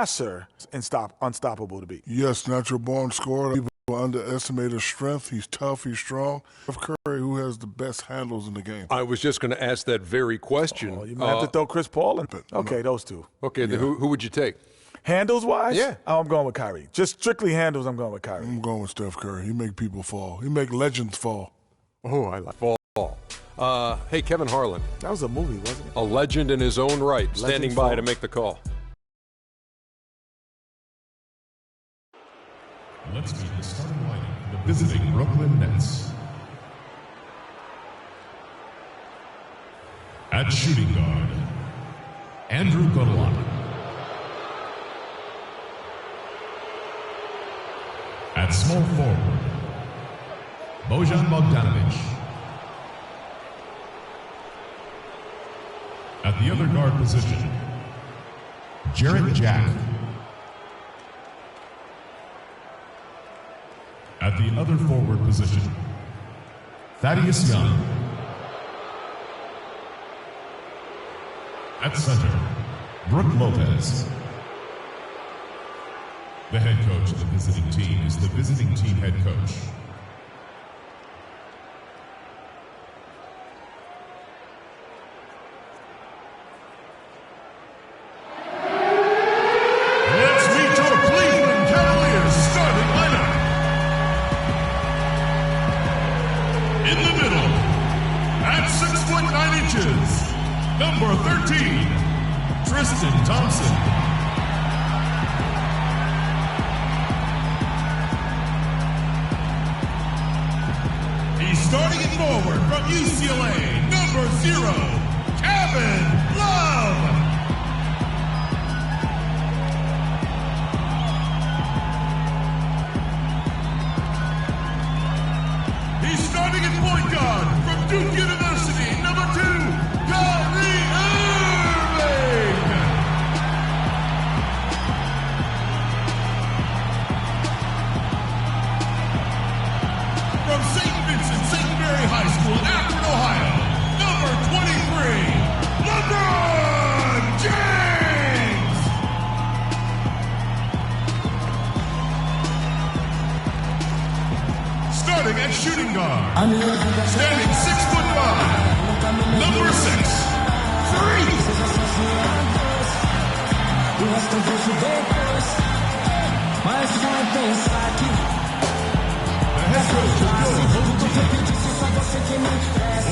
passer unstoppable to beat? Yes, natural-born scorer. People underestimate his strength. He's tough. He's strong. Curry, who has the best handles in the game. I was just going to ask that very question. Oh, you might have to throw Chris Paul in. Okay, those two. Okay, then who would you take? Handles-wise? Yeah. Oh, I'm going with Kyrie. Just strictly handles, I'm going with Kyrie. I'm going with Steph Curry. He make people fall. He make legends fall. Oh, I like fall. Hey, Kevin Harlan. That was a movie, wasn't it? A legend in his own right, standing by to make the call. Let's meet the starting lineup for the visiting Brooklyn Nets. At shooting guard, Andrew Godalak. At small forward, Bojan Bogdanovic. At the other guard position, Jarrett Jack. At the other forward position, Thaddeus Young. At center, Brook Lopez. The head coach of the visiting team is the visiting team head coach. Let's meet your Cleveland Cavaliers starting lineup. In the middle, at 6'9", number 13, Tristan Thompson. He's starting it forward from UCLA, number 0, Kevin Love. He's starting at point guard from Duke University, number 2, Kyrie Irving. From St. Vincent St. Mary High School in Akron, Ohio, number 23, LeBron James. Starting at shooting guard, standing 6'5", number 6, Free.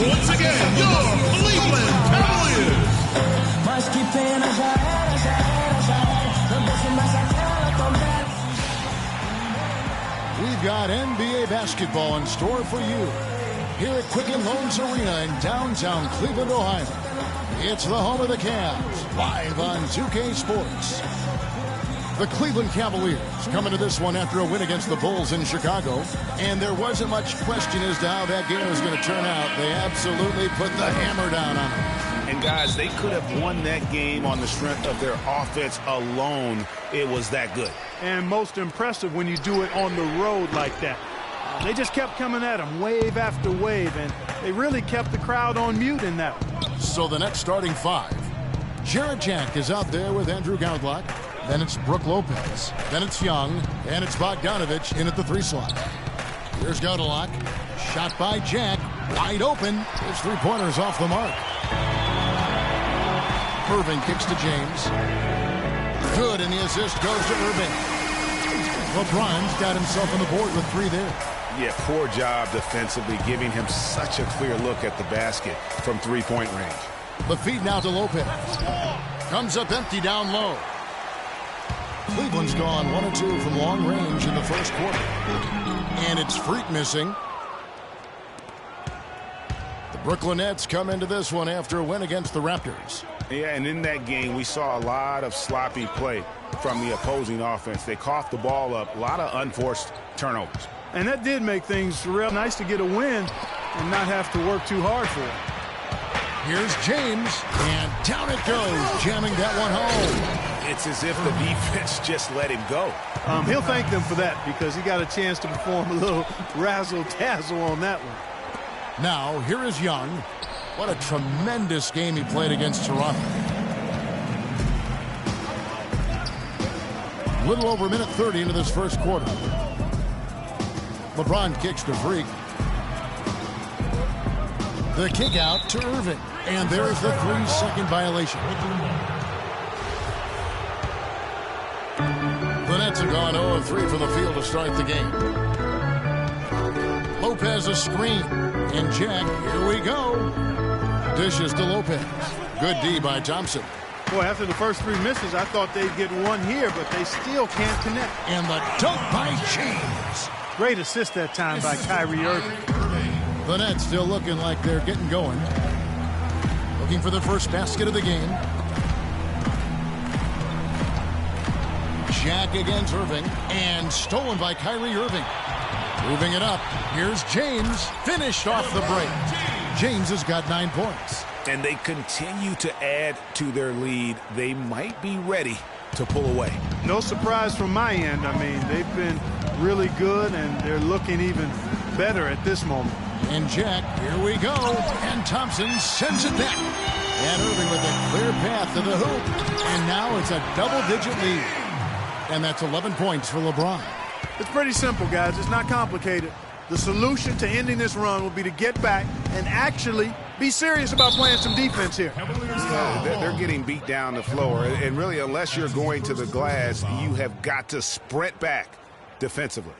Once again, your Cleveland Cavaliers. We've got NBA basketball in store for you here at Quicken Loans Arena in downtown Cleveland, Ohio. It's the home of the Cavs, live on 2K Sports. The Cleveland Cavaliers coming to this one after a win against the Bulls in Chicago. And there wasn't much question as to how that game was going to turn out. They absolutely put the hammer down on them. And guys, they could have won that game on the strength of their offense alone. It was that good. And most impressive when you do it on the road like that. They just kept coming at them wave after wave, and they really kept the crowd on mute in that one. So the Nets starting 5. Jarrett Jack is out there with Andrew Godalak. Then it's Brook Lopez. Then it's Young. And it's Bogdanovic in at the 3 slot. Here's Godalak. Shot by Jack. Wide open. His 3-pointer's off the mark. Irving kicks to James. Good, and the assist goes to Irving. LeBron's got himself on the board with 3 there. Yeah, poor job defensively, giving him such a clear look at the basket from 3-point range. The feed now to Lopez. Comes up empty down low. Cleveland's gone 1 of 2 from long range in the first quarter. And it's Freak missing. The Brooklyn Nets come into this one after a win against the Raptors. Yeah, and in that game, we saw a lot of sloppy play from the opposing offense. They coughed the ball up, a lot of unforced turnovers. And that did make things real nice to get a win and not have to work too hard for it. Here's James, and down it goes, jamming that one home. It's as if the defense just let him go. He'll thank them for that because he got a chance to perform a little razzle-dazzle on that one. Now, here is Young. What a tremendous game he played against Toronto. Little over a minute 30 into this first quarter. LeBron kicks to Freak. The kick out to Irving. And there's the 3-second violation. The Nets have gone 0 of 3 from the field to start the game. Lopez a screen. And Jack, here we go. Dishes to Lopez. Good D by Thompson. Boy, after the first 3 misses, I thought they'd get one here, but they still can't connect. And the dunk by James. Great assist that time by Kyrie Irving. The Nets still looking like they're getting going. Looking for the first basket of the game. Jack against Irving. And stolen by Kyrie Irving. Moving it up. Here's James. Finished off the break. James has got 9 points. And they continue to add to their lead. They might be ready to pull away. No surprise from my end. I mean, they've been really good, and they're looking even better at this moment. And Jack, here we go. And Thompson sends it back. And Irving with a clear path to the hoop. And now it's a double-digit lead. And that's 11 points for LeBron. It's pretty simple, guys. It's not complicated. The solution to ending this run will be to get back and actually be serious about playing some defense here. They're getting beat down the floor. And really, unless you're going to the glass, you have got to sprint back defensively.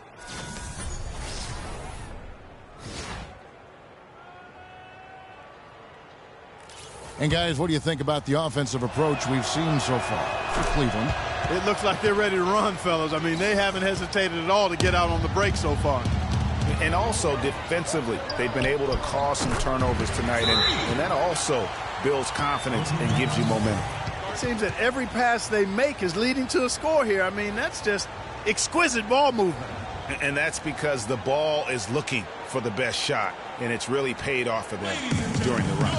And guys, what do you think about the offensive approach we've seen so far for Cleveland? It looks like they're ready to run, fellas. I mean, they haven't hesitated at all to get out on the break so far. And also defensively, they've been able to cause some turnovers tonight, and that also builds confidence and gives you momentum. It seems that every pass they make is leading to a score here. I mean, that's just exquisite ball movement. And that's because the ball is looking for the best shot, and it's really paid off for them during the run.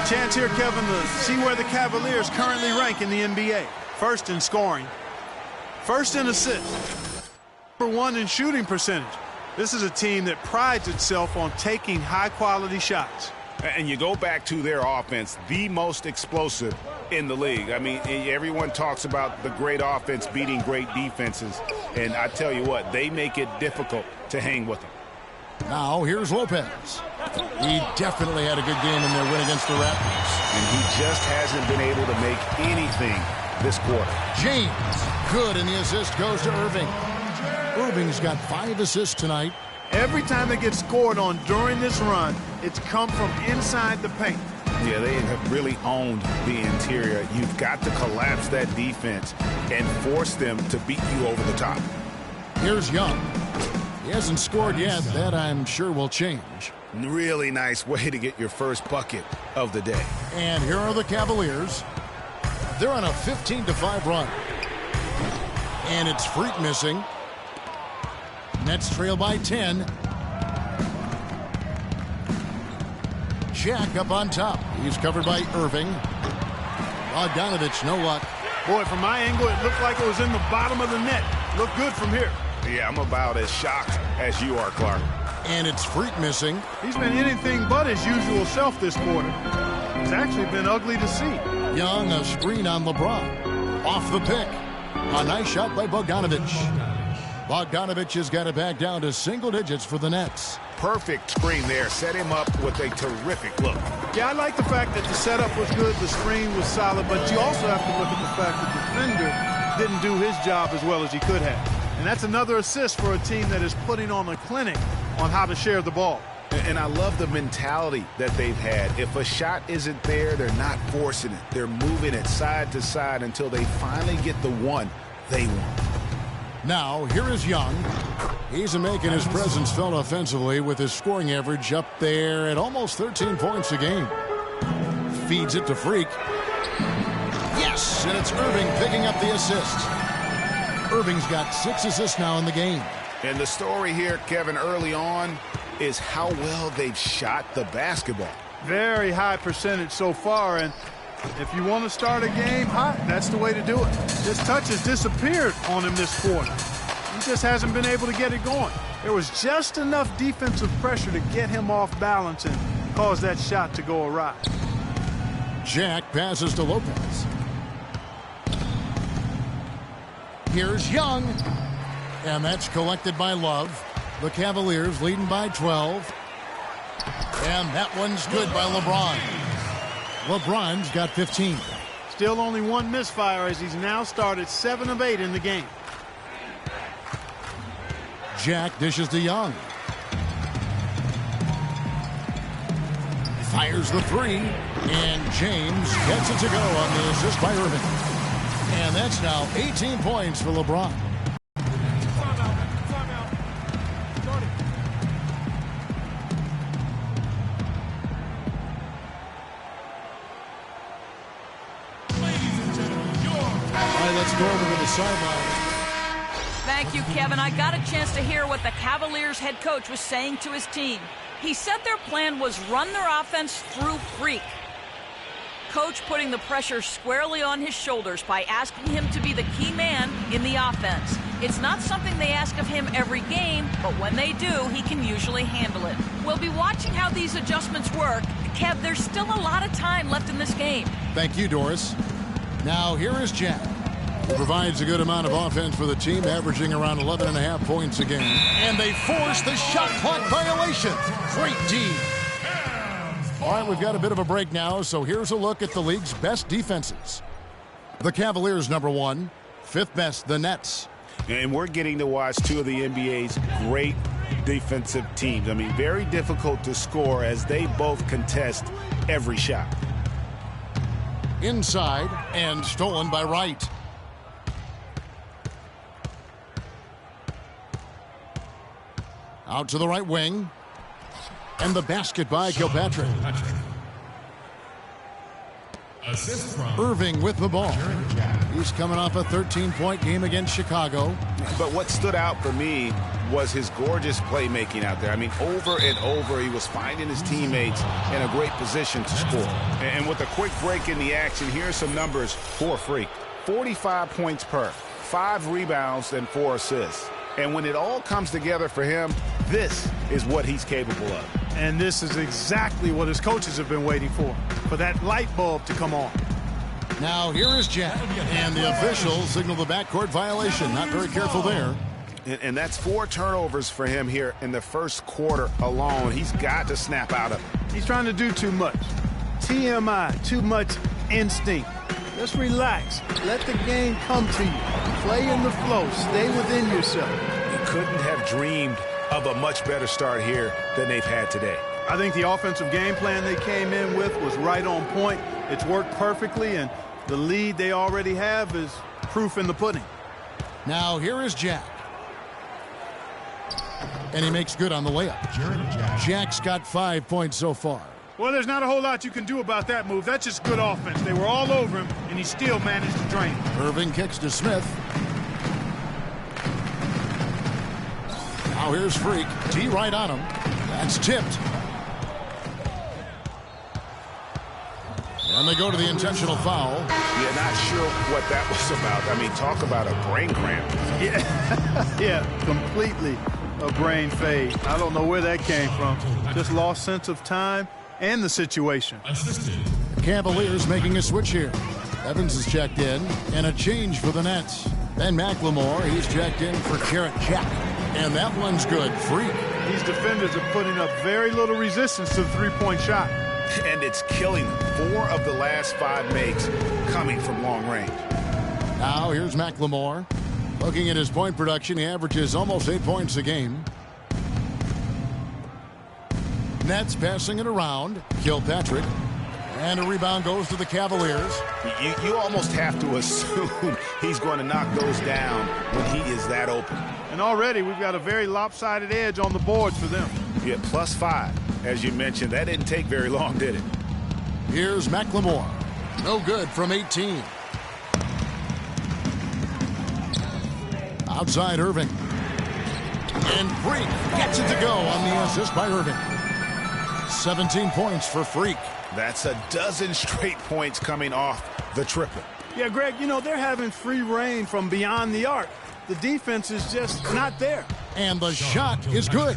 Chance here, Kevin, to see where the Cavaliers currently rank in the NBA. First in scoring, first in assists, number 1 in shooting percentage. This is a team that prides itself on taking high-quality shots. And you go back to their offense, the most explosive in the league. I mean, everyone talks about the great offense beating great defenses, and I tell you what, they make it difficult to hang with them. Now here's Lopez. He definitely had a good game in their win against the Raptors. And he just hasn't been able to make anything this quarter. James, good, and the assist goes to Irving. Irving's got 5 assists tonight. Every time they get scored on during this run, it's come from inside the paint. Yeah, they have really owned the interior. You've got to collapse that defense and force them to beat you over the top. Here's Young. He hasn't scored yet. That, I'm sure, will change. Really nice way to get your first bucket of the day. And here are the Cavaliers. They're on a 15-5 run. And it's Freak missing. Nets trail by 10. Jack up on top. He's covered by Irving. Bogdanovich, no luck. Boy, from my angle, it looked like it was in the bottom of the net. Looked good from here. Yeah, I'm about as shocked as you are, Clark. And it's Freak missing. He's been anything but his usual self this quarter. It's actually been ugly to see. Young, a screen on LeBron. Off the pick. A nice shot by Bogdanovich. Bogdanovich has got it back down to single digits for the Nets. Perfect screen there. Set him up with a terrific look. Yeah, I like the fact that the setup was good, the screen was solid, but you also have to look at the fact that the defender didn't do his job as well as he could have. And that's another assist for a team that is putting on a clinic on how to share the ball. And I love the mentality that they've had. If a shot isn't there, they're not forcing it. They're moving it side to side until they finally get the one they want. Now, here is Young. He's making his presence felt offensively with his scoring average up there at almost 13 points a game. Feeds it to Freak. Yes, and it's Irving picking up the assist. Irving's got 6 assists now in the game. And the story here, Kevin, early on is how well they've shot the basketball. Very high percentage so far, and if you want to start a game hot, that's the way to do it. This touch has disappeared on him this quarter. He just hasn't been able to get it going. There was just enough defensive pressure to get him off balance, and caused that shot to go awry. Jack passes to Lopez. Here's Young. And that's collected by Love. The Cavaliers leading by 12. And that one's good by LeBron. LeBron's got 15. Still only one misfire as he's now started 7 of 8 in the game. Jack dishes to Young. Fires the three. And James gets it to go on the assist by Irving. And that's now 18 points for LeBron. Let's go over to the sideline. Thank you, Kevin. I got a chance to hear what the Cavaliers head coach was saying to his team. He said their plan was run their offense through Freak. Coach putting the pressure squarely on his shoulders by asking him to be the key man in the offense. It's not something they ask of him every game, but when they do, he can usually handle it. We'll be watching how these adjustments work. Kev, there's still a lot of time left in this game. Thank you, Doris. Now here is Jack. He provides a good amount of offense for the team, averaging around 11.5 points a game. And they force the shot clock violation. Great D. All right, we've got a bit of a break now, so here's a look at the league's best defenses. The Cavaliers, number 1. 5th best, the Nets. And we're getting to watch two of the NBA's great defensive teams. I mean, very difficult to score as they both contest every shot. Inside and stolen by Wright. Out to the right wing. And the basket by Kilpatrick. Assist from Irving with the ball. He's coming off a 13-point game against Chicago. But what stood out for me was his gorgeous playmaking out there. I mean, over and over, he was finding his teammates in a great position to score. And with a quick break in the action, here's some numbers for Freak. 45 points per, 5 rebounds, and 4 assists. And when it all comes together for him, this is what he's capable of. And this is exactly what his coaches have been waiting for that light bulb to come on. Now here is Jack, and the officials signal the backcourt violation. Not very careful there. And that's 4 turnovers for him here in the first quarter alone. He's got to snap out of it. He's trying to do too much. TMI, too much instinct. Just relax. Let the game come to you. Play in the flow. Stay within yourself. He couldn't have dreamed of a much better start here than they've had today. I think the offensive game plan they came in with was right on point. It's worked perfectly, and the lead they already have is proof in the pudding. Now here is Jack. And he makes good on the layup. Jack's got 5 points so far. Well, there's not a whole lot you can do about that move. That's just good offense. They were all over him, and he still managed to drain. Irving kicks to Smith. Now here's Freak. T right on him. That's tipped. And they go to the intentional foul. Yeah, not sure what that was about. I mean, talk about a brain cramp. Yeah, completely a brain fade. I don't know where that came from. Just lost sense of time and the situation. Cavaliers making a switch here. Evans is checked in, and a change for the Nets. Then McLemore, he's checked in for Carrot Jack. And that one's good. Freak. These defenders are putting up very little resistance to the three-point shot. And it's killing them. 4 of the last 5 makes coming from long range. Now here's McLemore. Looking at his point production, he averages almost 8 points a game. Nets passing it around. Kilpatrick. And a rebound goes to the Cavaliers. You almost have to assume he's going to knock those down when he is that open. And already we've got a very lopsided edge on the boards for them. Yeah, +5. As you mentioned, that didn't take very long, did it? Here's McLemore. No good from 18. Outside Irving. And Freak gets it to go on the assist by Irving. 17 points for Freak. That's a dozen straight points coming off the triple. Yeah, Greg, you know, they're having free reign from beyond the arc. The defense is just not there. And the shot is good.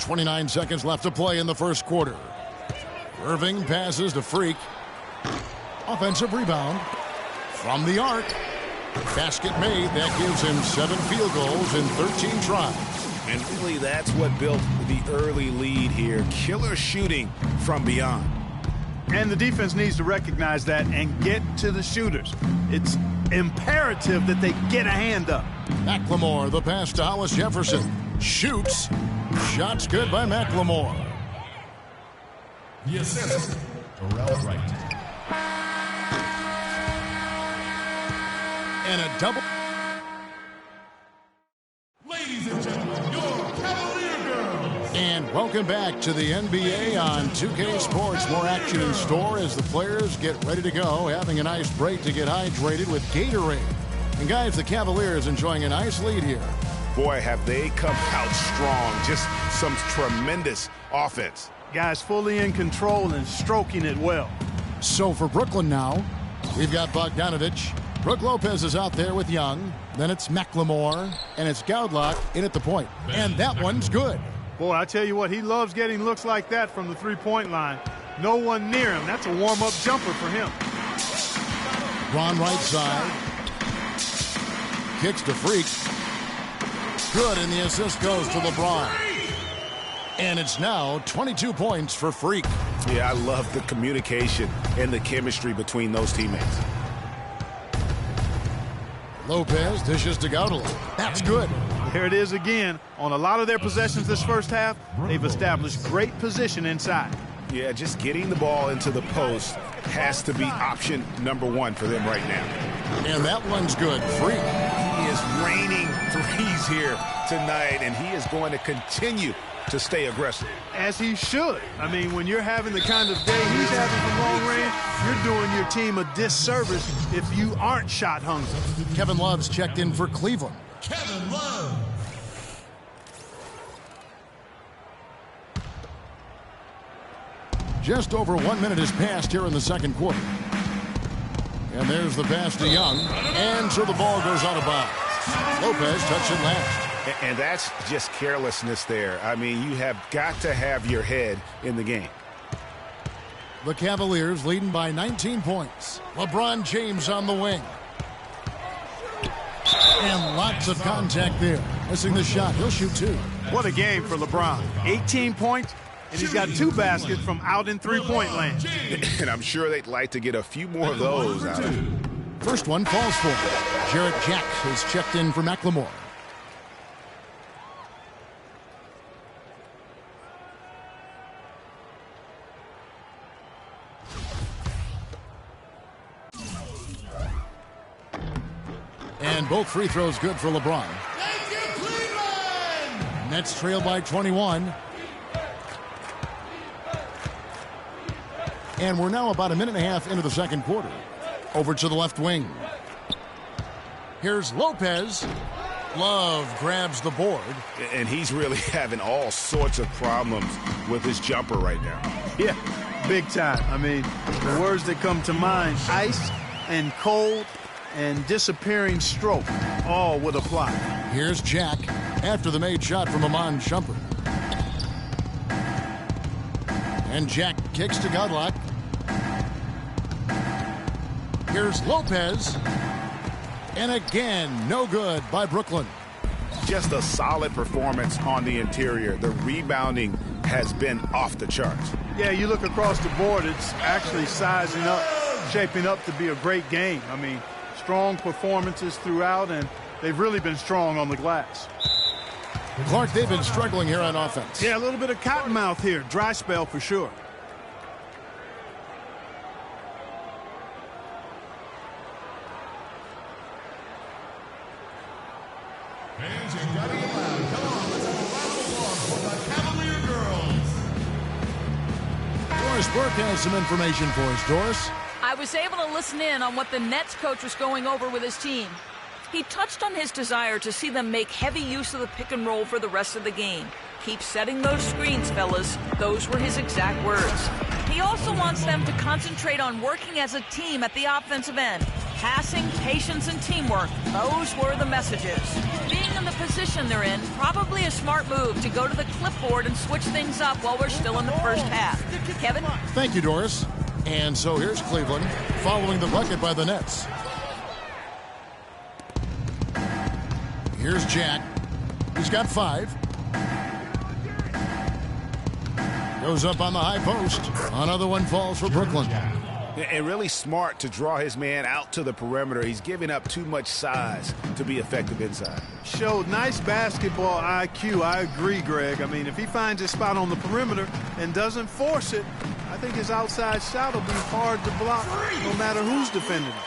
29 seconds left to play in the first quarter. Irving passes to Freak. Offensive rebound from the arc. Basket made. That gives him 7 field goals in 13 tries. And really, that's what built the early lead here. Killer shooting from beyond. And the defense needs to recognize that and get to the shooters. It's imperative that they get a hand up. McLemore, the pass to Hollis Jefferson. Shoots. Shots good by McLemore. The assistant, Darrell Wright. And a double. Ladies and gentlemen, your Cavalier Girls. And welcome back to the NBA on 2K Sports. More action in store as the players get ready to go, having a nice break to get hydrated with Gatorade. And guys, the Cavaliers enjoying a nice lead here. Boy, have they come out strong. Just some tremendous offense. Guys fully in control and stroking it well. So for Brooklyn now, we've got Bogdanovich. Brook Lopez is out there with Young. Then it's McLemore, and it's Gaudlock in at the point. And that one's good. Boy, I tell you what, he loves getting looks like that from the three-point line. No one near him. That's a warm-up jumper for him. Ron right side. Kicks to Freak. Good, and the assist goes to LeBron. And it's now 22 points for Freak. Yeah, I love the communication and the chemistry between those teammates. Lopez dishes to Gaudlock. That's good. There it is again. On a lot of their possessions this first half, they've established great position inside. Yeah, just getting the ball into the post has to be option number 1 for them right now. And that one's good. Freak. He is raining threes here tonight, and he is going to continue to stay aggressive. As he should. I mean, when you're having the kind of day he's having from long range, you're doing your team a disservice if you aren't shot hungry. Kevin Love's checked in for Cleveland. Kevin Love. Just over 1 minute has passed here in the second quarter. And there's the pass to Young. And so the ball goes out of bounds. Lopez touched it last. And that's just carelessness there. I mean, you have got to have your head in the game. The Cavaliers leading by 19 points. LeBron James on the wing. And lots of contact there. Missing the shot. He'll shoot 2. What a game for LeBron. 18 points, and he's got 2 baskets from out in three-point land. And I'm sure they'd like to get a few more of those out of him. First one falls for him. Jarrett Jack is checked in for McLemore. And both free throws good for LeBron. Thank you, Cleveland. Nets trail by 21. And we're now about a minute and a half into the second quarter. Over to the left wing. Here's Lopez. Love grabs the board. And he's really having all sorts of problems with his jumper right now. Yeah, big time. I mean, the words that come to mind, ice and cold and disappearing stroke, all would apply. Here's Jack after the made shot from Amon Shumpert. And Jack kicks to Gaudlock. Here's Lopez. And again, no good by Brooklyn. Just a solid performance on the interior. The rebounding has been off the charts. Yeah, you look across the board, it's actually sizing up, shaping up to be a great game. I mean, strong performances throughout, and they've really been strong on the glass. Clark, they've been struggling here on offense. Yeah, a little bit of cottonmouth here. Dry spell for sure. Fans, you gotta get loud. Come on, let's have a round of applause for the Cavalier Girls. Doris Burke has some information for us. Doris? I was able to listen in on what the Nets coach was going over with his team. He touched on his desire to see them make heavy use of the pick and roll for the rest of the game. Keep setting those screens, fellas. Those were his exact words. He also wants them to concentrate on working as a team at the offensive end. Passing, patience, and teamwork. Those were the messages. Being in the position they're in, probably a smart move to go to the clipboard and switch things up while we're still in the first half. Kevin? Thank you, Doris. And so here's Cleveland following the bucket by the Nets. Here's Jack. He's got 5. Goes up on the high post. Another one falls for Brooklyn. And really smart to draw his man out to the perimeter. He's giving up too much size to be effective inside. Showed nice basketball IQ. I agree, Greg. I mean, if he finds his spot on the perimeter and doesn't force it, I think his outside shot will be hard to block no matter who's defending him.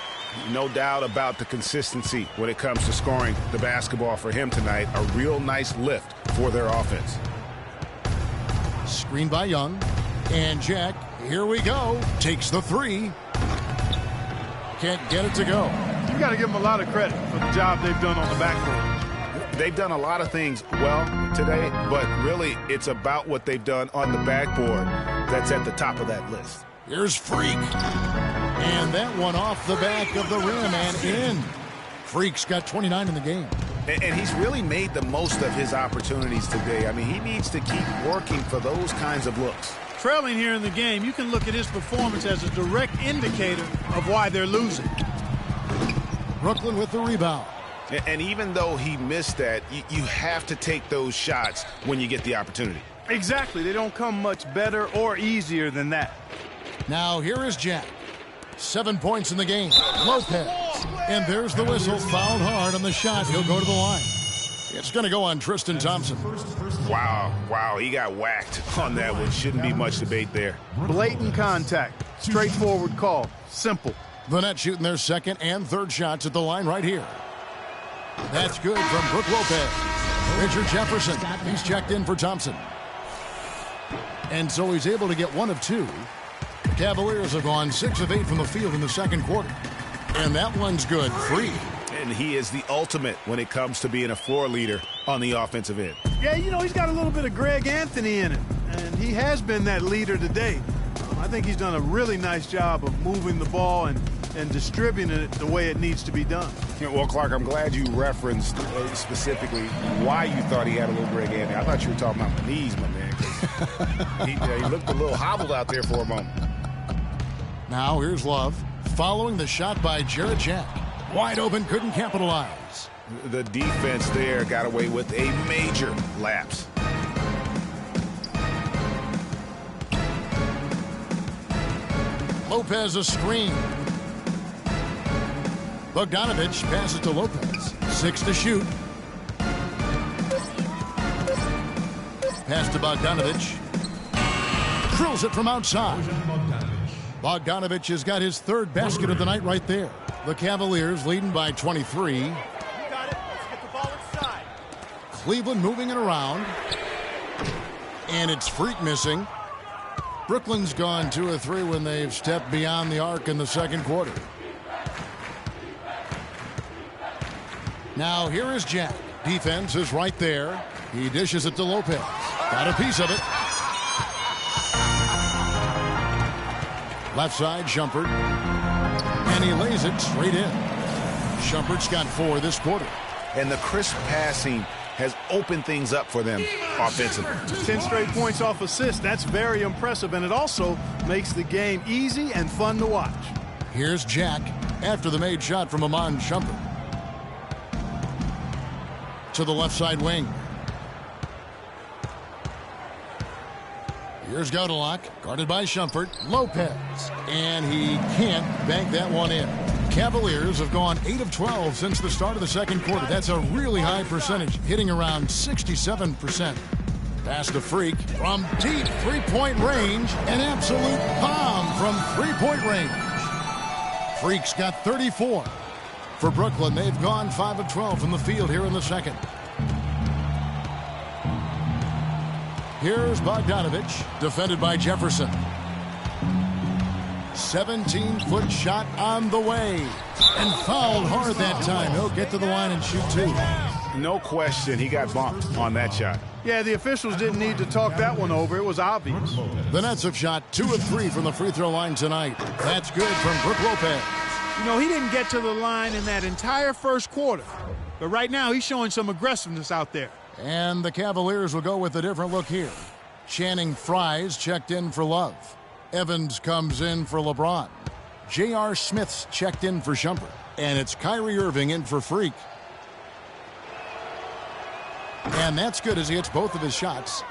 No doubt about the consistency when it comes to scoring the basketball for him tonight. A real nice lift for their offense. Screen by Young. And Jack, here we go. Takes the 3. Can't get it to go. You got to give them a lot of credit for the job they've done on the backboard. They've done a lot of things well today, but really it's about what they've done on the backboard that's at the top of that list. Here's Freak. And that one off the back of the rim and in. Freak's got 29 in the game. And he's really made the most of his opportunities today. I mean, he needs to keep working for those kinds of looks. Trailing here in the game, you can look at his performance as a direct indicator of why they're losing. Brooklyn with the rebound. And even though he missed that, you have to take those shots when you get the opportunity. Exactly. They don't come much better or easier than that. Now here is Jack. 7 points in the game. Lopez. And there's the whistle. Fouled hard on the shot. He'll go to the line. It's going to go on Tristan Thompson. Wow, he got whacked on that one. Shouldn't be much debate there. Blatant contact. Straightforward call. Simple. The Nets shooting their second and third shots at the line right here. That's good from Brook Lopez. Richard Jefferson. He's checked in for Thompson. And so he's able to get 1 of 2. The Cavaliers have gone 6 of 8 from the field in the second quarter. And that one's good. Free. And he is the ultimate when it comes to being a floor leader on the offensive end. Yeah, you know, he's got a little bit of Greg Anthony in him. And he has been that leader today. I think he's done a really nice job of moving the ball and distributing it the way it needs to be done. Yeah, well, Clark, I'm glad you referenced specifically why you thought he had a little Greg Anthony. I thought you were talking about the knees, my man. 'Cause he looked a little hobbled out there for a moment. Now here's Love. Following the shot by Jarrett Jack. Wide open, couldn't capitalize. The defense there got away with a major lapse. Lopez a screen. Bogdanovich passes to Lopez. 6 to shoot. Pass to Bogdanovich. Drills it from outside. Bogdanovich has got his 3rd basket of the night right there. The Cavaliers leading by 23. You got it. Let's get the ball inside. Cleveland moving it around. And it's Freak missing. Brooklyn's gone 2 of 3 when they've stepped beyond the arc in the second quarter. Now here is Jack. Defense is right there. He dishes it to Lopez. Got a piece of it. Left side, Shumpert. And he lays it straight in. Shumpert's got 4 this quarter. And the crisp passing has opened things up for them offensively. 10 straight points off assists. That's very impressive, and it also makes the game easy and fun to watch. Here's Jack after the made shot from Amon Shumpert. To the left side wing. Here's Godalock, guarded by Shumpert. Lopez, and he can't bank that one in. Cavaliers have gone 8 of 12 since the start of the second quarter. That's a really high percentage, hitting around 67%. Pass to Freak from deep three-point range. An absolute bomb from three-point range. Freak's got 34. For Brooklyn, they've gone 5 of 12 from the field here in the second. Here's Bogdanovich, defended by Jefferson. 17-foot shot on the way. And fouled hard that time. He'll get to the line and shoot 2. No question, he got bumped on that shot. Yeah, the officials didn't need to talk that one over. It was obvious. The Nets have shot 2 of 3 from the free throw line tonight. That's good from Brook Lopez. You know, he didn't get to the line in that entire first quarter. But right now, he's showing some aggressiveness out there. And the Cavaliers will go with a different look here. Channing Frye's checked in for Love. Evans comes in for LeBron. J.R. Smith's checked in for Shumpert. And it's Kyrie Irving in for Freak. And that's good as he hits both of his shots.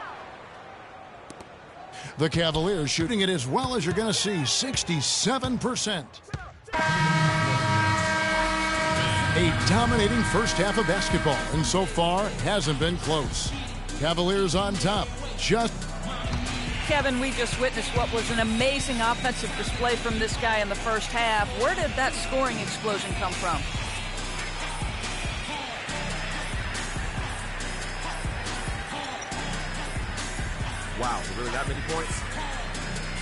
The Cavaliers shooting it as well as you're going to see, 67%. A dominating first half of basketball, and so far hasn't been close. Cavaliers on top. Kevin, we just witnessed what was an amazing offensive display from this guy in the first half. Where did that scoring explosion come from? Wow, really that many points?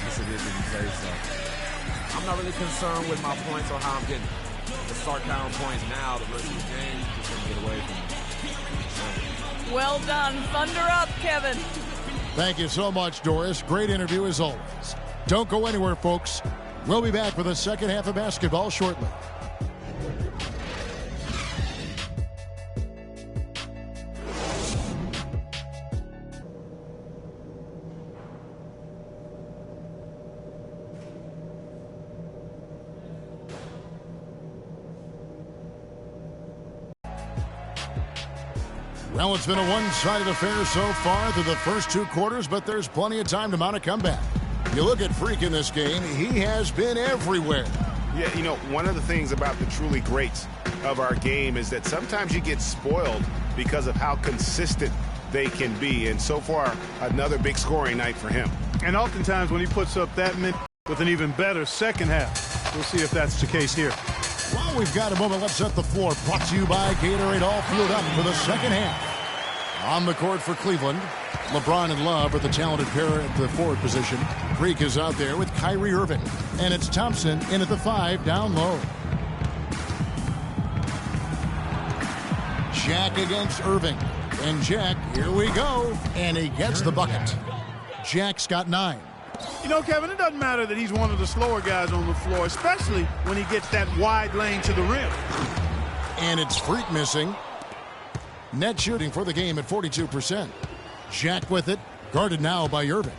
Yes, it is when you say so. I'm not really concerned with my points or how I'm getting. To start counting points now, the rest of the game, just going to get away from me. Well done. Thunder up, Kevin. Thank you so much, Doris. Great interview as always. Don't go anywhere, folks. We'll be back with the second half of basketball shortly. Well, it's been a one-sided affair so far through the first two quarters, but there's plenty of time to mount a comeback. You look at Freak in this game, he has been everywhere. Yeah, you know, one of the things about the truly greats of our game is that sometimes you get spoiled because of how consistent they can be. And so far, another big scoring night for him. And oftentimes when he puts up that many with an even better second half, we'll see if that's the case here. Well, we've got a moment. Let's set the floor. Brought to you by Gatorade, all fueled up for the second half. On the court for Cleveland, LeBron and Love are the talented pair at the forward position. Freak is out there with Kyrie Irving. And it's Thompson in at the 5 down low. Jack against Irving. And Jack, here we go. And he gets the bucket. Jack's got 9. You know, Kevin, it doesn't matter that he's one of the slower guys on the floor, especially when he gets that wide lane to the rim. And it's Freak missing. Net shooting for the game at 42%. Jack with it, guarded now by Irving.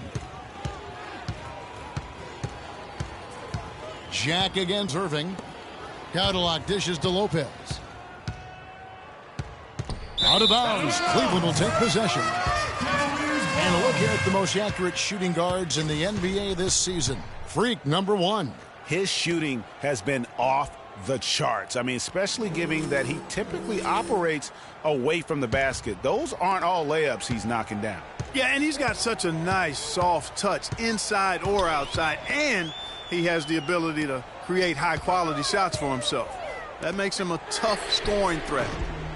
Jack against Irving. Cadillac dishes to Lopez. Out of bounds. Cleveland will take possession. And a look here at the most accurate shooting guards in the NBA this season. Freak, number 1. His shooting has been off the charts. I mean, especially given that he typically operates away from the basket. Those aren't all layups he's knocking down. Yeah, and he's got such a nice, soft touch inside or outside, and he has the ability to create high-quality shots for himself. That makes him a tough scoring threat.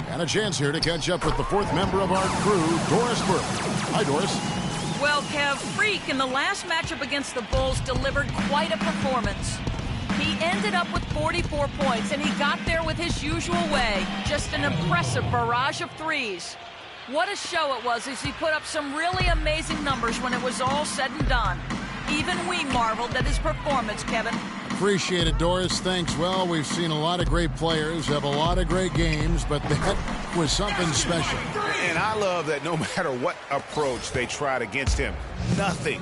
And a chance here to catch up with the fourth member of our crew, Doris Burke. Hi, Doris. Well, Kev, Freak in the last matchup against the Bulls delivered quite a performance. He ended up with 44 points, and he got there with his usual way. Just an impressive barrage of threes. What a show it was as he put up some really amazing numbers when it was all said and done. Even we marveled at his performance, Kevin. Appreciate it, Doris. Thanks. Well, we've seen a lot of great players have a lot of great games, but that was something special. And I love that no matter what approach they tried against him, nothing.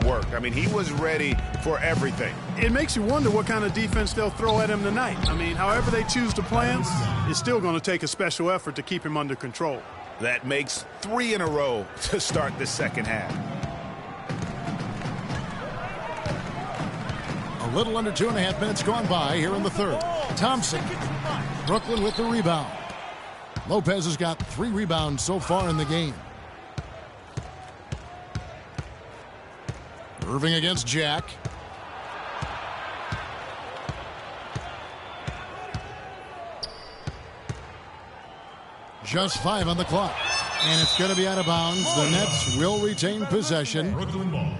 Work. I mean, he was ready for everything. It makes you wonder what kind of defense they'll throw at him tonight. I mean, however they choose to play him, it's still going to take a special effort to keep him under control. That makes 3 in a row to start the second half. A little under 2.5 minutes gone by here in the third. Thompson. Brooklyn with the rebound. Lopez has got 3 rebounds so far in the game. Irving against Jack. Just 5 on the clock. And it's going to be out of bounds. The Nets will retain possession. Brooklyn ball.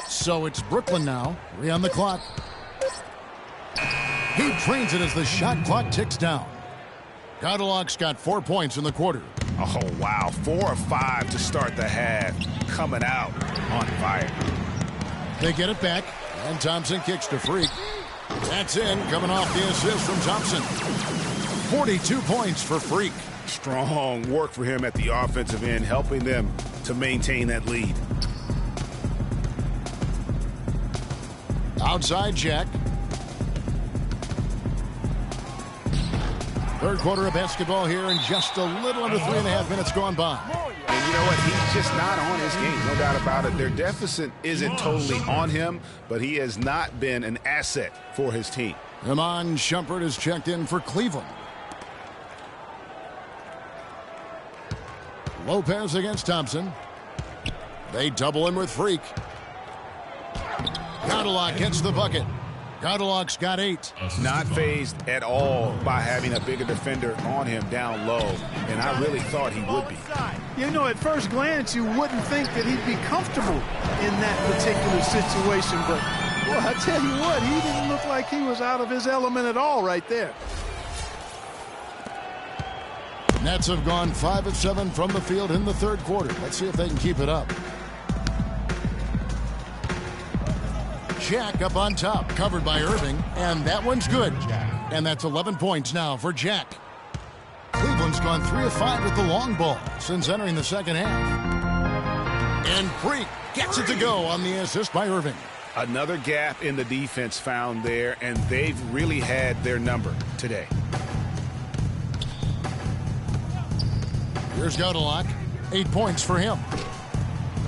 So it's Brooklyn now. 3 on the clock. He trains it as the shot clock ticks down. Godolak's got 4 points in the quarter. Oh, wow. 4 of 5 to start the half. Coming out on fire. They get it back, and Thompson kicks to Freak. That's in, coming off the assist from Thompson. 42 points for Freak. Strong work for him at the offensive end, helping them to maintain that lead. Outside Jack. Third quarter of basketball here, and just a little under 3.5 minutes gone by. And you know what? He's just not on his game, no doubt about it. Their deficit isn't totally on him, but he has not been an asset for his team. Iman Shumpert is checked in for Cleveland. Lopez against Thompson. They double him with Freak. Godolak gets the bucket. Godolak's got 8. Not fazed at all by having a bigger defender on him down low, and I really thought he would be. You know, at first glance, you wouldn't think that he'd be comfortable in that particular situation, but, well, I tell you what, he didn't look like he was out of his element at all right there. Nets have gone 5 of 7 from the field in the third quarter. Let's see if they can keep it up. Jack up on top, covered by Irving, and that one's good. And that's 11 points now for Jack. Cleveland's gone 3 of 5 with the long ball since entering the second half. And Freak gets it to go on the assist by Irving. Another gap in the defense found there, and they've really had their number today. Here's Godolak. 8 points for him.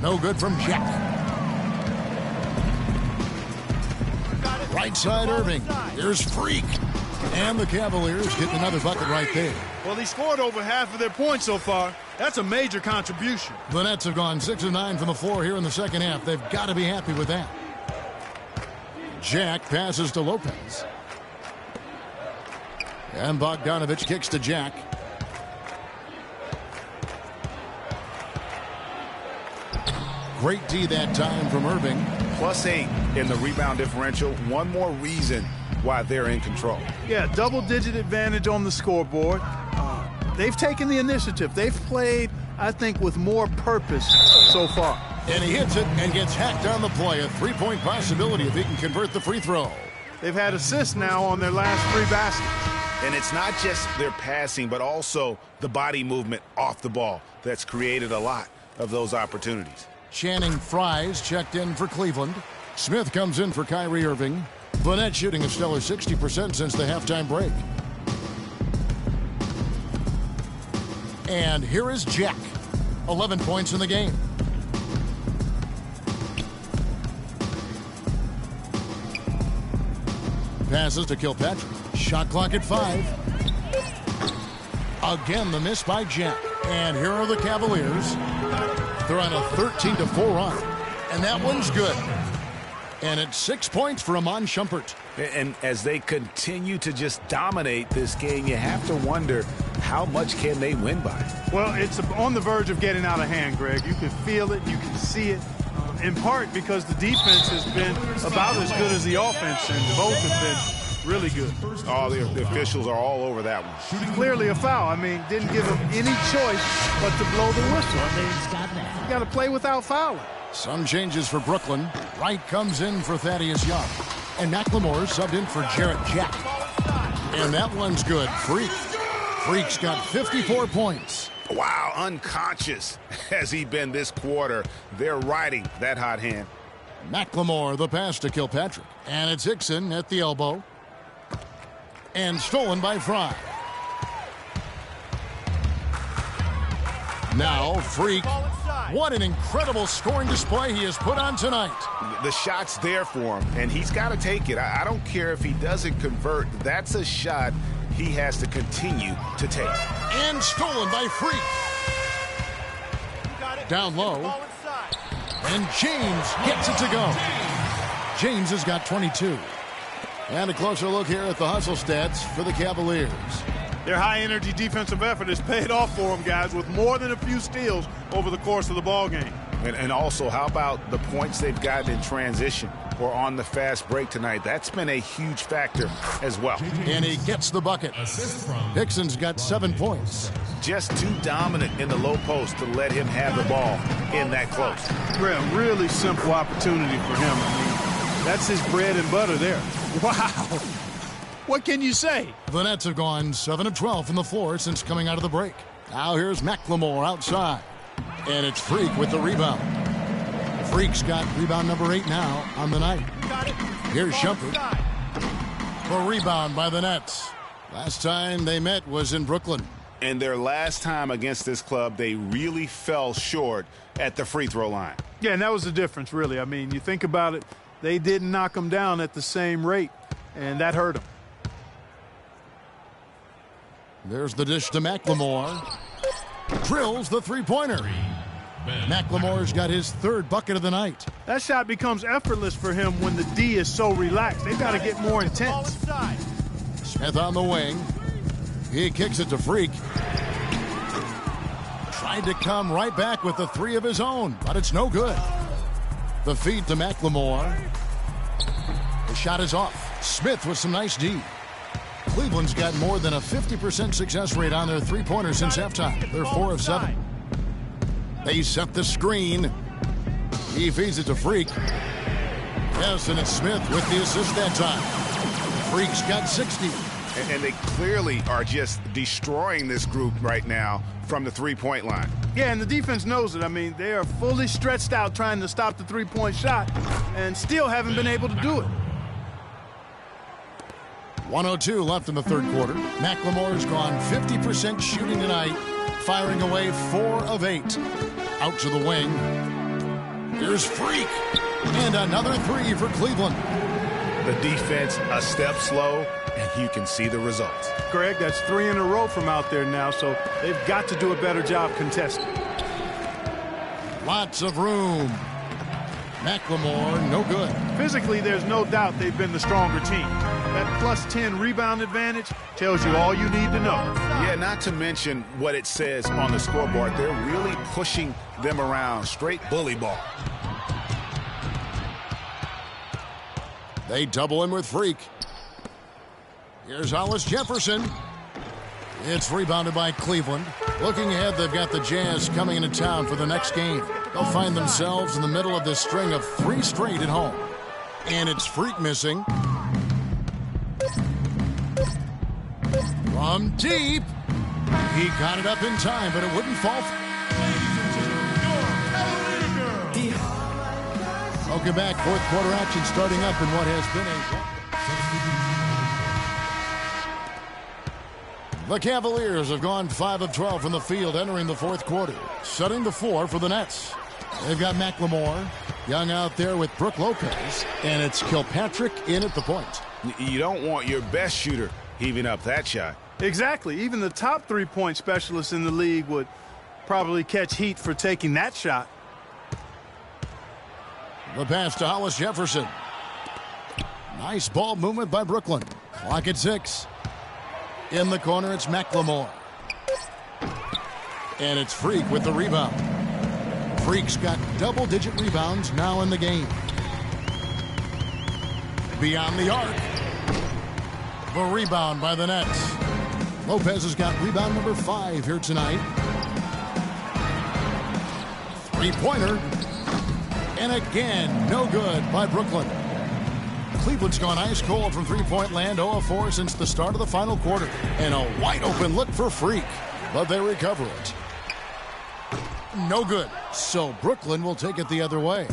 No good from Jack. Right side Irving. Here's Freak. And the Cavaliers get another bucket right there. Well, he scored over half of their points so far. That's a major contribution. The Nets have gone 6 of 9 from the floor here in the second half. They've got to be happy with that. Jack passes to Lopez. And Bogdanovich kicks to Jack. Great D that time from Irving. +8 in the rebound differential. One more reason why they're in control. Yeah, double-digit advantage on the scoreboard. They've taken the initiative. They've played, I think, with more purpose so far. And he hits it and gets hacked on the play. A 3-point possibility if he can convert the free throw. They've had assists now on their last 3 baskets. And it's not just their passing, but also the body movement off the ball that's created a lot of those opportunities. Channing Frye's checked in for Cleveland. Smith comes in for Kyrie Irving. Burnett shooting a stellar 60% since the halftime break. And here is Jack. 11 points in the game. Passes to Kilpatrick. Shot clock at 5. Again, the miss by Jack. And here are the Cavaliers. They're on a 13-4 run. And that one's good. And it's 6 points for Iman Shumpert. And as they continue to just dominate this game, you have to wonder how much can they win by? Well, it's on the verge of getting out of hand, Greg. You can feel it. You can see it. In part because the defense has been about as good as the offense, and both have been really good. All the officials are all over that one. Clearly a foul. I mean, didn't give them any choice but to blow the whistle. I mean, you got to play without fouling. Some changes for Brooklyn. Wright comes in for Thaddeus Young. And McLemore subbed in for Jarrett Jack. And that one's good. Freak's got 54 points. Wow, unconscious has he been this quarter. They're riding that hot hand. McLemore, the pass to Kilpatrick. And it's Hickson at the elbow. And stolen by Fry. Now, Freak. What an incredible scoring display he has put on tonight. The shot's there for him, and he's got to take it. I don't care if he doesn't convert. That's a shot he has to continue to take. And stolen by Freak. Down low. And James gets it to go. James has got 22. And a closer look here at the hustle stats for the Cavaliers. Their high-energy defensive effort has paid off for them, guys, with more than a few steals over the course of the ballgame. And also, how about the points they've gotten in transition or on the fast break tonight? That's been a huge factor as well. And he gets the bucket. Dixon's got 7 points. Just too dominant in the low post to let him have the ball in that close. Really simple opportunity for him. I mean, that's his bread and butter there. Wow. What can you say? The Nets have gone 7 of 12 from the floor since coming out of the break. Now here's McLemore outside. And it's Freak with the rebound. Freak's got rebound number 8 now on the night. Here's Shumpert. The rebound by the Nets. Last time they met was in Brooklyn. And their last time against this club, they really fell short at the free throw line. Yeah, and that was the difference, really. I mean, you think about it, they didn't knock them down at the same rate, and that hurt them. There's the dish to McLemore. Drills the three-pointer. McLemore's got his 3rd bucket of the night. That shot becomes effortless for him when the D is so relaxed. They've got to get more intense. Smith on the wing. He kicks it to Freak. Tried to come right back with the 3 of his own, but it's no good. The feed to McLemore. The shot is off. Smith with some nice D. Cleveland's got more than a 50% success rate on their three-pointers since halftime. They're 4 of 7. They set the screen. He feeds it to Freak. Yes, and it's Smith with the assist that time. Freak's got 60. And they clearly are just destroying this group right now from the three-point line. Yeah, and the defense knows it. I mean, they are fully stretched out trying to stop the three-point shot and still haven't been able to do it. 1:02 left in the 3rd quarter. McLemore's gone 50% shooting tonight, firing away 4 of 8. Out to the wing. Here's Freak. And another 3 for Cleveland. The defense a step slow, and you can see the results. Greg, that's 3 in a row from out there now, so they've got to do a better job contesting. Lots of room. McLemore, no good. Physically, there's no doubt they've been the stronger team. That plus 10 rebound advantage tells you all you need to know. Yeah, not to mention what it says on the scoreboard. They're really pushing them around. Straight bully ball. They double him with Freak. Here's Hollis Jefferson. It's rebounded by Cleveland. Looking ahead, they've got the Jazz coming into town for the next game. They'll find themselves in the middle of this string of 3 straight at home. And it's Freak missing. From deep. He got it up in time, but it wouldn't fall. Welcome back. 4th quarter action starting up in what has been a... The Cavaliers have gone 5 of 12 from the field entering the 4th quarter, setting the floor for the Nets. They've got McLemore, Young out there with Brook Lopez, and it's Kilpatrick in at the point. You don't want your best shooter heaving up that shot. Exactly. Even the top 3-point specialists in the league would probably catch heat for taking that shot. The pass to Hollis Jefferson. Nice ball movement by Brooklyn. Clock at 6. In the corner, it's McLemore. And it's Freak with the rebound. Freak's got double-digit rebounds now in the game. Beyond the arc. The rebound by the Nets. Lopez has got rebound number 5 here tonight. 3-pointer. And again, no good by Brooklyn. Cleveland's gone ice cold from three-point land, 0 of 4 since the start of the final quarter. And a wide-open look for Freak, but they recover it. No good. So Brooklyn will take it the other way.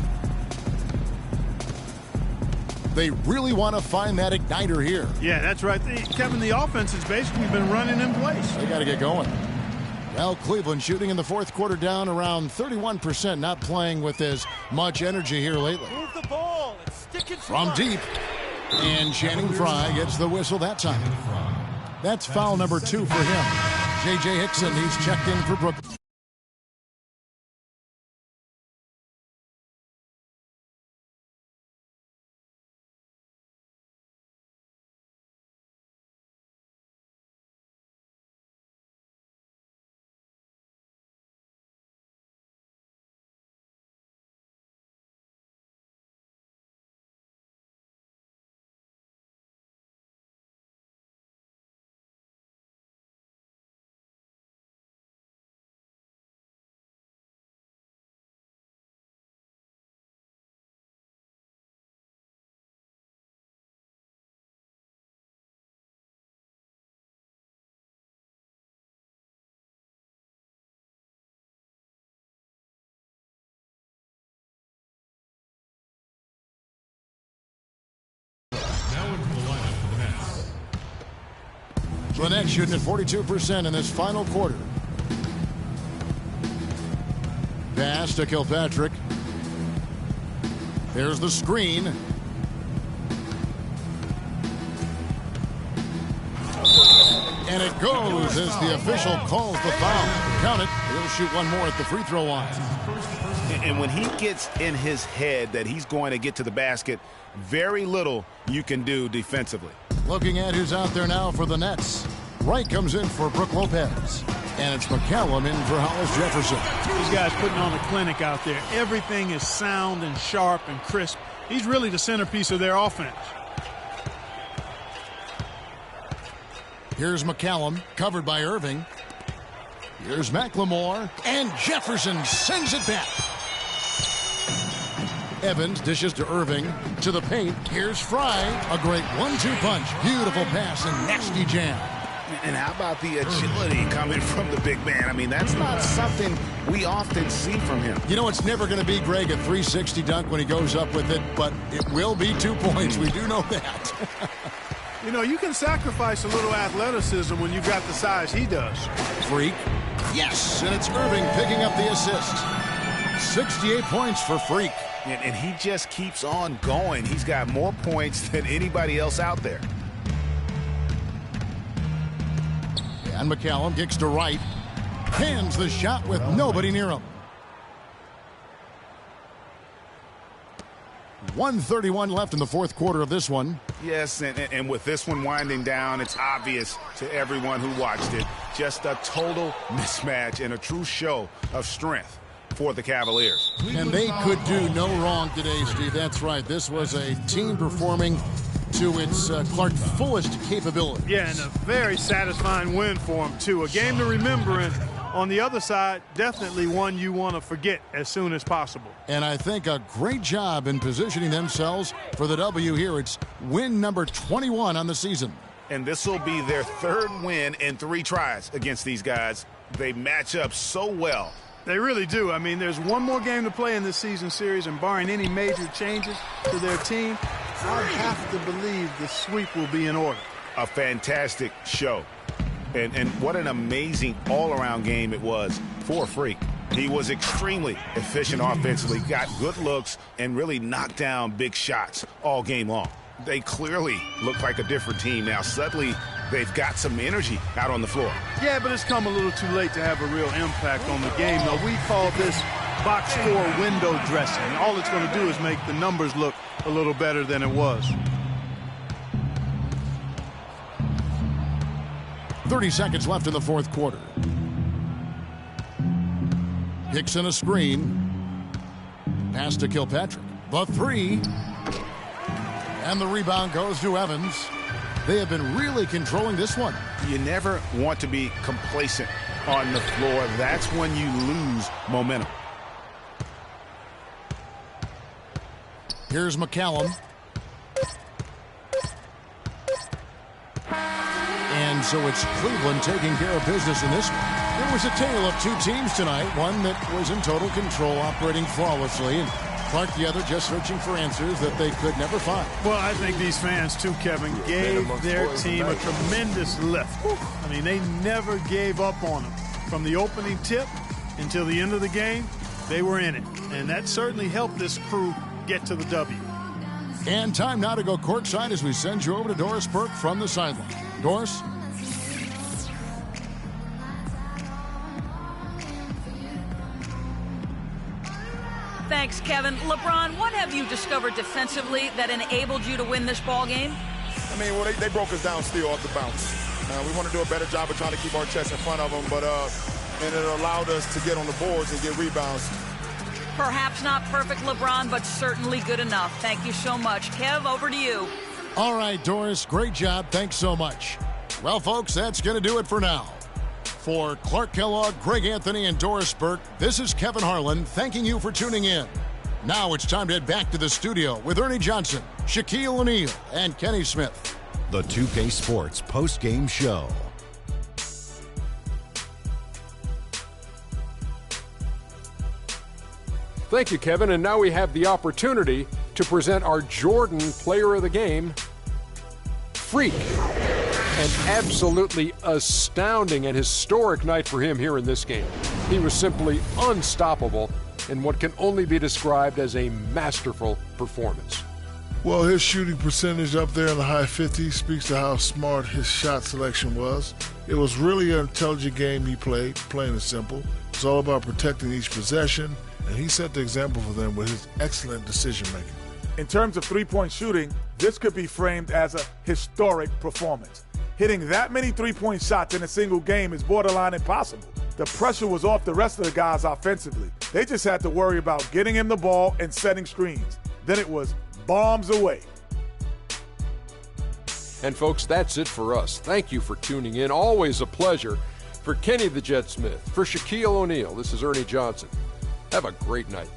They really want to find that igniter here. Yeah, that's right. Kevin, the offense has basically been running in place. They got to get going. Well, Cleveland shooting in the 4th quarter down around 31%, not playing with as much energy here lately. Move the ball and stick it from deep. And Channing Frye gets the whistle that time. That's foul number 2 for him. J.J. Hickson, he's checked in for Brooklyn. The Nets shooting at 42% in this final quarter. Pass to Kilpatrick. There's the screen. And it goes as the official calls the foul. Count it. He'll shoot one more at the free throw line. And when he gets in his head that he's going to get to the basket, very little you can do defensively. Looking at who's out there now for the Nets. Wright comes in for Brook Lopez. And it's McCallum in for Hollis Jefferson. These guys putting on a clinic out there. Everything is sound and sharp and crisp. He's really the centerpiece of their offense. Here's McCallum, covered by Irving. Here's McLemore, and Jefferson sends it back. Evans dishes to Irving, to the paint. Here's Fry, a great 1-2 punch. Beautiful pass and nasty jam. And how about the agility coming from the big man? I mean, that's not something we often see from him. You know, it's never going to be, Greg, a 360 dunk when he goes up with it, but it will be 2 points. We do know that. You know, you can sacrifice a little athleticism when you've got the size he does. Freak. Yes, and it's Irving picking up the assist. 68 points for Freak. And he just keeps on going. He's got more points than anybody else out there. And McCallum kicks to Wright. Hands the shot with nobody near him. 1:31 left in the fourth quarter of this one. Yes, and with this one winding down, it's obvious to everyone who watched it. Just a total mismatch and a true show of strength for the Cavaliers. And they could do no wrong today, Steve. That's right. This was a team performing to its Clark fullest capability. Yeah, and a very satisfying win for him, too. A game to remember, and on the other side, definitely one you want to forget as soon as possible. And I think a great job in positioning themselves for the W here. It's win number 21 on the season. And this will be their third win in 3 tries against these guys. They match up so well. They really do. I mean, there's one more game to play in this season series, and barring any major changes to their team, I have to believe the sweep will be in order. A fantastic show. And what an amazing all-around game it was for Freak. He was extremely efficient offensively, got good looks, and really knocked down big shots all game long. They clearly look like a different team now. Suddenly, they've got some energy out on the floor. Yeah, but it's come a little too late to have a real impact on the game. Now, we call this box score window dressing. All it's going to do is make the numbers look a little better than it was. 30 seconds left in the fourth quarter. Hickson a screen. Pass to Kilpatrick. The three. And the rebound goes to Evans. They have been really controlling this one. You never want to be complacent on the floor. That's when you lose momentum. Here's McCallum. And so it's Cleveland taking care of business in this one. There was a tale of 2 teams tonight. One that was in total control, operating flawlessly, and Clark the other just searching for answers that they could never find. Well, I think these fans, too, Kevin, gave their team a tremendous lift. I mean, they never gave up on them. From the opening tip until the end of the game, they were in it. And that certainly helped this crew get to the W. And time now to go courtside as we send you over to Doris Burke from the sideline. Doris? Thanks, Kevin. LeBron, what have you discovered defensively that enabled you to win this ball game? I mean, well, they broke us down still off the bounce. We want to do a better job of trying to keep our chest in front of them, but and it allowed us to get on the boards and get rebounds. Perhaps not perfect, LeBron, but certainly good enough. Thank you so much. Kev, over to you. All right, Doris, great job. Thanks so much. Well, folks, that's going to do it for now. For Clark Kellogg, Greg Anthony, and Doris Burke, this is Kevin Harlan thanking you for tuning in. Now it's time to head back to the studio with Ernie Johnson, Shaquille O'Neal, and Kenny Smith. The 2K Sports post-game show. Thank you, Kevin. And now we have the opportunity to present our Jordan Player of the Game, Freak. An absolutely astounding and historic night for him here in this game. He was simply unstoppable in what can only be described as a masterful performance. Well, his shooting percentage up there in the high 50s speaks to how smart his shot selection was. It was really an intelligent game he played, plain and simple. It's all about protecting each possession, and he set the example for them with his excellent decision-making. In terms of three-point shooting, this could be framed as a historic performance. Hitting that many three-point shots in a single game is borderline impossible. The pressure was off the rest of the guys offensively. They just had to worry about getting him the ball and setting screens. Then it was bombs away. And folks, that's it for us. Thank you for tuning in. Always a pleasure. For Kenny the Jet Smith, for Shaquille O'Neal, this is Ernie Johnson. Have a great night.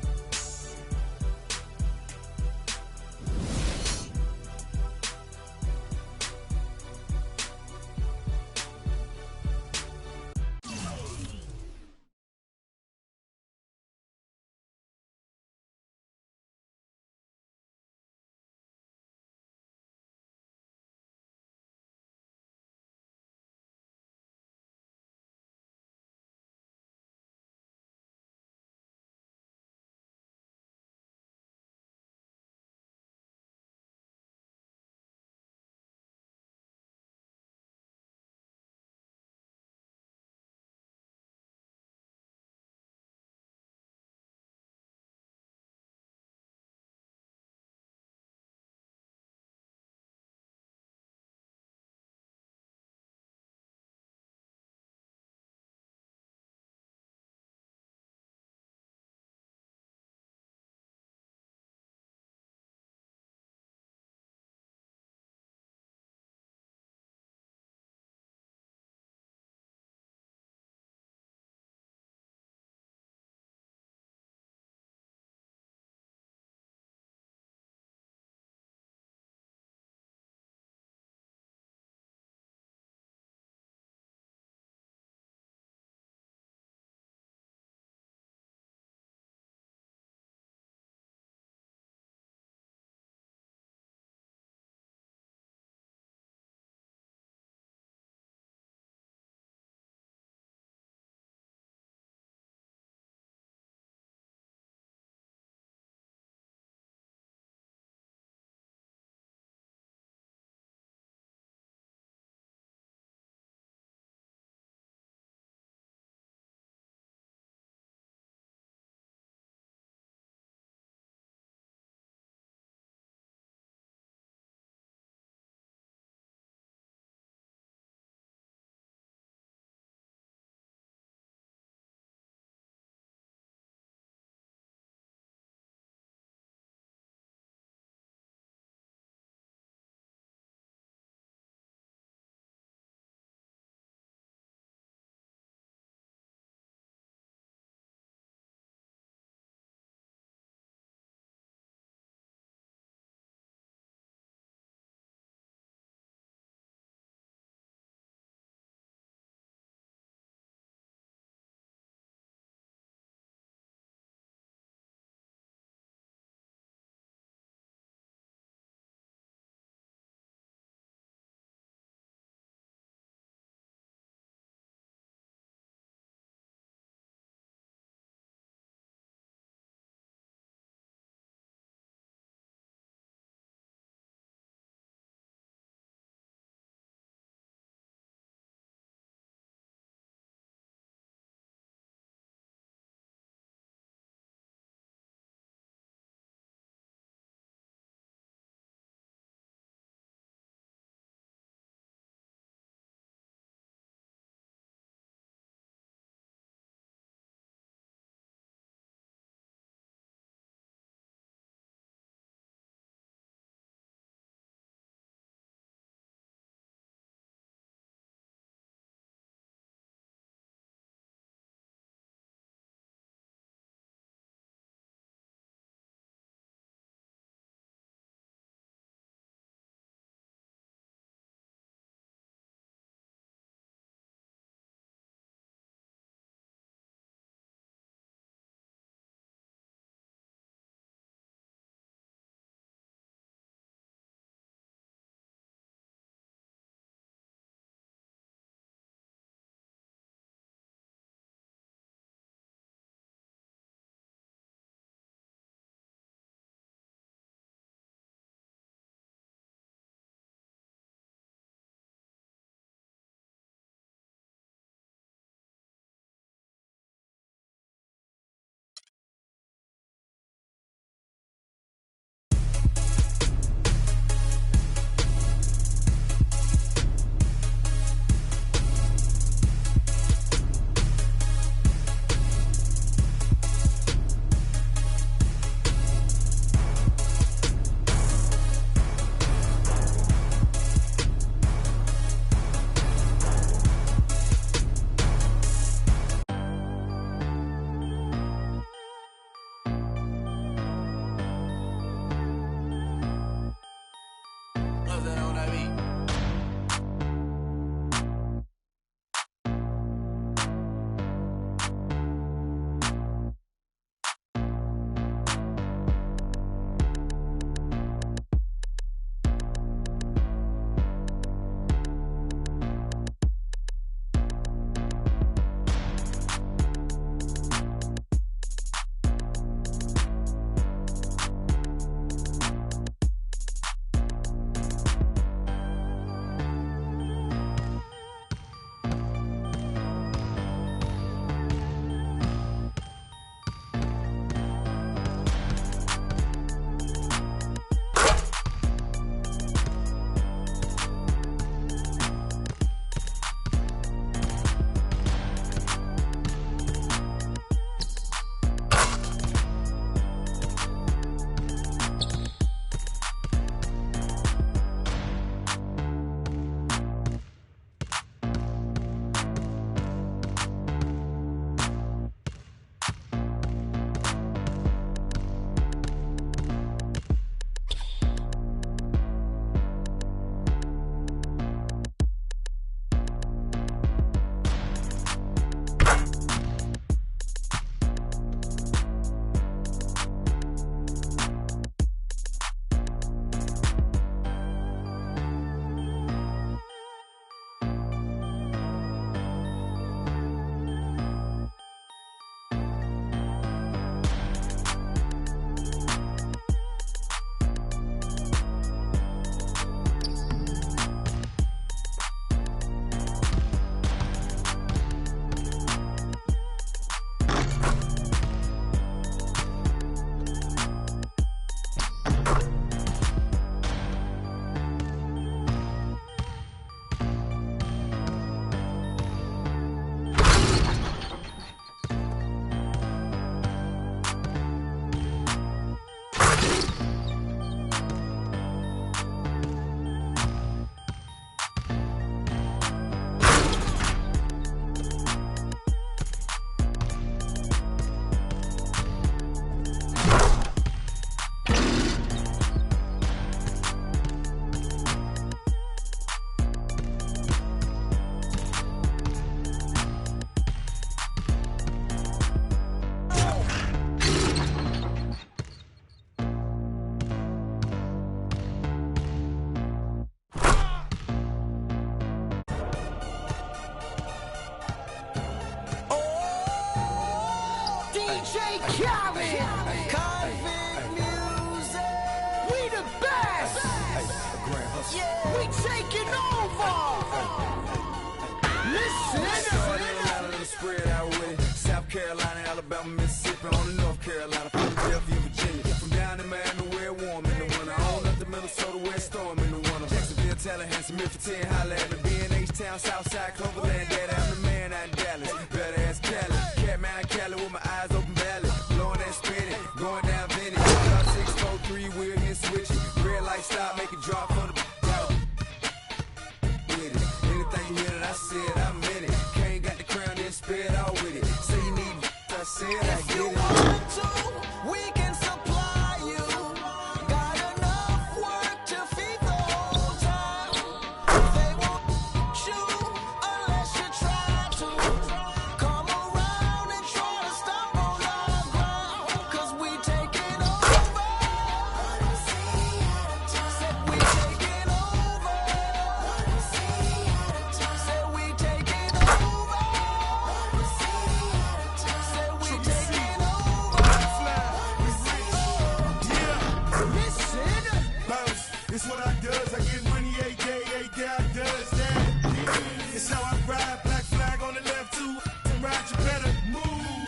DJ Khaled. Convict music. We the best. Yeah. We taking over. Listen. Spread out with it. South Carolina, Alabama, Mississippi, on the North Carolina, Philadelphia, Virginia. From down in Miami, where it warm in the winter. On up to Minnesota, where it's storm in the winter. Jacksonville, Tallahassee, Memphis, 10, holla at me. B&H Town, Southside, Cloverland, Daddy, I'm the man out in Dallas. Better ass Cali. Catman Cali with my eyes open valley. Blowing that spinning, going down Vinny. 643, we're here switching. Red light stop, make it drop for the with it. Anything you hear that I said, I meant it. Can't got the crown, then spit out with it. Say you need I said I If get you it. want to, we can supply you. Got enough work to feed the whole town. They won't you unless you try to. Come around and try to stop on our ground. 'Cause we taking over. Said we taking over. Said we taking over. Said we taking over. Listen. Bounce, it's what I does. I get money every day I does that. It's how I ride, black flag on the left too. And ride, you better move.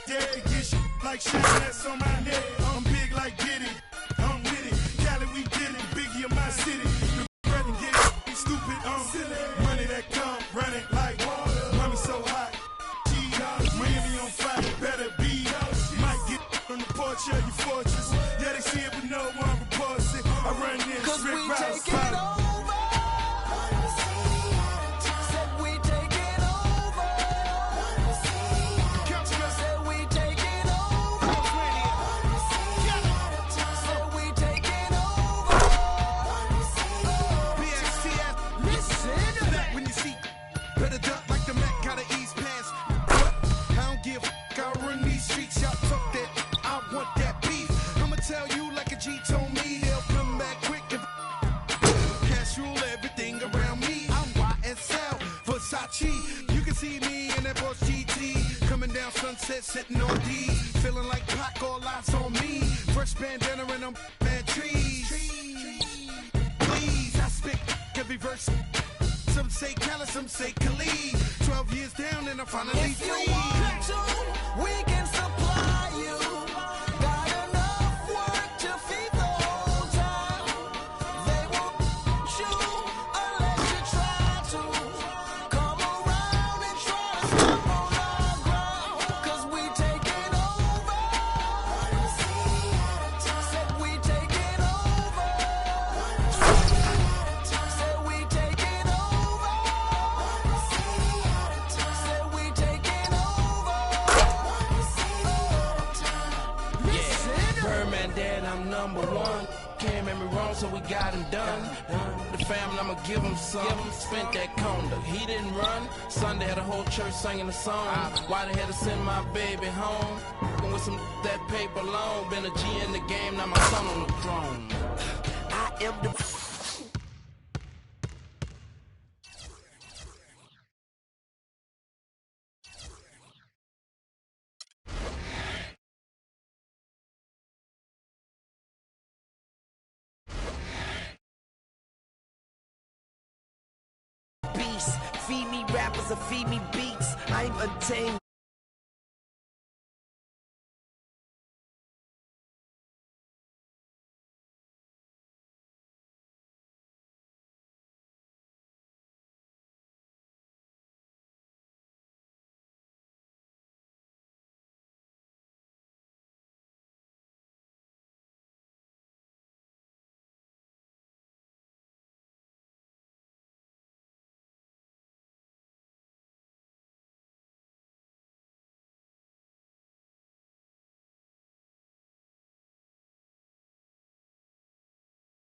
Yeah, get shit like shit that's on my neck. I'm big like Diddy, I'm with it. Cali, we did it, Biggie in my city. You better get it, stupid, silly. Money that come, running like water. Mommy so hot, Miami on fire, better be. Might get on the porch of your fortress. Yeah, they see it, but no one reports it. I run this, 'Cause Rick we Ross, taking over. Said we taking over. Said we taking over. Said we taking over. Listen. Back when you see, better duck like the Mac, gotta ease past. What? I don't give a fuck, I run these streets, y'all talk that. I want that beef. I'ma tell you like a G told me, they'll come back quick if cash rule everything around me. I'm YSL, Versace. You can see me in that Porsche GT, coming down Sunset, sitting on D, feeling like Pac, all eyes on me. Fresh bandana and I'm man trees. Please, I spit every verse. Some say Cali, some say Khalid. 12 years down and I'm finally If you free. want to, we can supply you. Got enough work to feed the whole town. They won't you unless you try to. Come around and try to stop on our ground. 'Cause we taking over. Said we taking over. Said we taking over. Said we taking over. Listen. Birdman Dad, I'm number one. Can't make me wrong, so we got him done. The family, I'ma give him some. Spent that conda, he didn't run. Sunday had a whole church singing a song. Why they had to send my baby home? With some that paper long. Been a G in the game, now my son on the throne. I am the Beast, feed me rappers or feed me beats. I'm untamed.